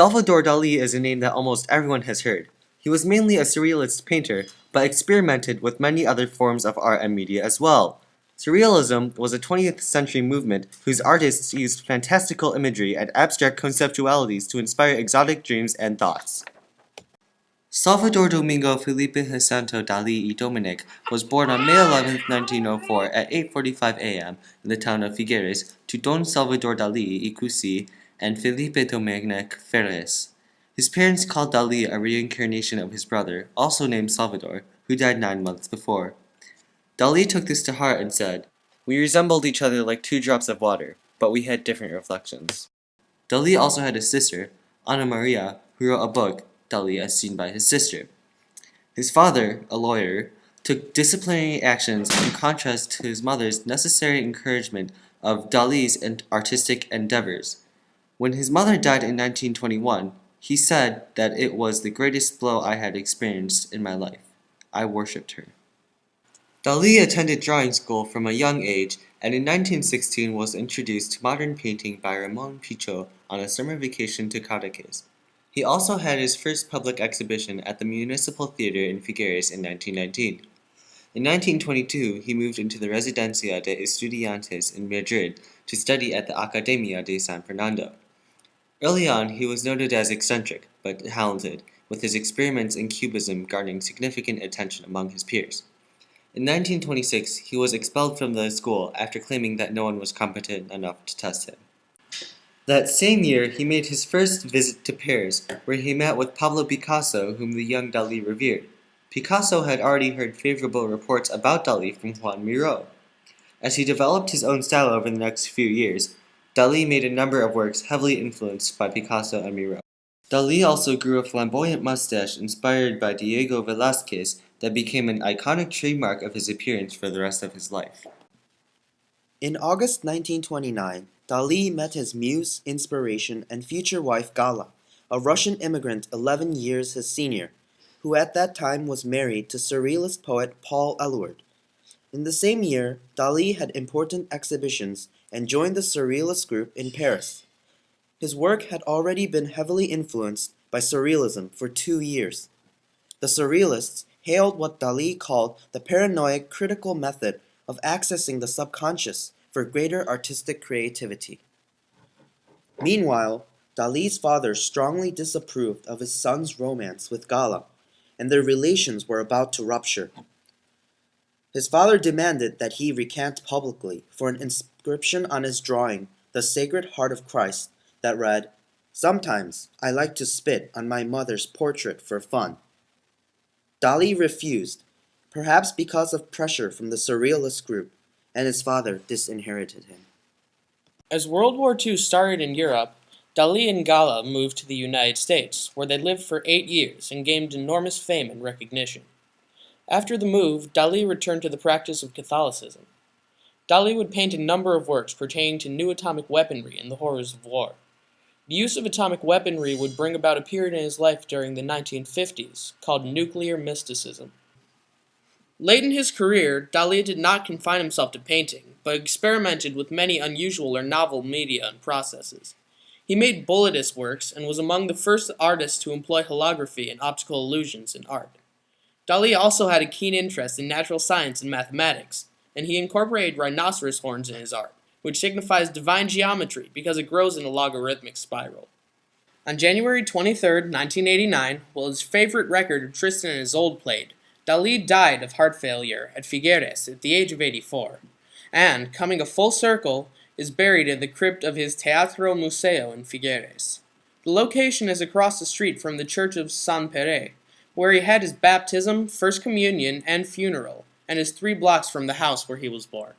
Salvador Dali is a name that almost everyone has heard. He was mainly a surrealist painter, but experimented with many other forms of art and media as well. Surrealism was a 20th century movement whose artists used fantastical imagery and abstract conceptualities to inspire exotic dreams and thoughts. Salvador Domingo Felipe Jacinto Dali y Dominic was born on May 11, 1904 at 8:45 a.m. in the town of Figueres to Don Salvador Dali y Cusi and Felipe Dominic Ferres. His parents called Dali a reincarnation of his brother, also named Salvador, who died 9 months before. Dali took this to heart and said, "We resembled each other like two drops of water, but we had different reflections." Dali also had a sister, Ana Maria, who wrote a book, Dali as Seen by His Sister. His father, a lawyer, took disciplinary actions in contrast to his mother's necessary encouragement of Dali's artistic endeavors. When his mother died in 1921, he said that it was the greatest blow I had experienced in my life. I worshipped her. Dali attended drawing school from a young age and in 1916 was introduced to modern painting by Ramon Pichot on a summer vacation to Cadaqués. He also had his first public exhibition at the Municipal Theater in Figueres in 1919. In 1922, he moved into the Residencia de Estudiantes in Madrid to study at the Academia de San Fernando. Early on, he was noted as eccentric, but talented, with his experiments in cubism garnering significant attention among his peers. In 1926, he was expelled from the school after claiming that no one was competent enough to test him. That same year, he made his first visit to Paris, where he met with Pablo Picasso, whom the young Dali revered. Picasso had already heard favorable reports about Dali from Juan Miró. As he developed his own style over the next few years, Dali made a number of works heavily influenced by Picasso and Miró. Dali also grew a flamboyant mustache inspired by Diego Velázquez that became an iconic trademark of his appearance for the rest of his life. In August 1929, Dali met his muse, inspiration, and future wife Gala, a Russian immigrant 11 years his senior, who at that time was married to surrealist poet Paul Eluard. In the same year, Dali had important exhibitions and joined the surrealist group in Paris. His work had already been heavily influenced by surrealism for 2 years. The surrealists hailed what Dali called the paranoid critical method of accessing the subconscious for greater artistic creativity. Meanwhile, Dali's father strongly disapproved of his son's romance with Gala, and their relations were about to rupture. His father demanded that he recant publicly for an inscription on his drawing, The Sacred Heart of Christ, that read, "Sometimes I like to spit on my mother's portrait for fun." Dali refused, perhaps because of pressure from the surrealist group, and his father disinherited him. As World War II started in Europe, Dali and Gala moved to the United States, where they lived for 8 years and gained enormous fame and recognition. After the move, Dali returned to the practice of Catholicism. Dali would paint a number of works pertaining to new atomic weaponry and the horrors of war. The use of atomic weaponry would bring about a period in his life during the 1950s, called nuclear mysticism. Late in his career, Dali did not confine himself to painting, but experimented with many unusual or novel media and processes. He made bulletist works and was among the first artists to employ holography and optical illusions in art. Dali also had a keen interest in natural science and mathematics, and he incorporated rhinoceros horns in his art, which signifies divine geometry because it grows in a logarithmic spiral. On January 23, 1989, while his favorite record of Tristan and Isolde played, Dali died of heart failure at Figueres at the age of 84, and, coming a full circle, is buried in the crypt of his Teatro Museo in Figueres. The location is across the street from the Church of San Pere, where he had his baptism, first communion, and funeral, and is 3 blocks from the house where he was born.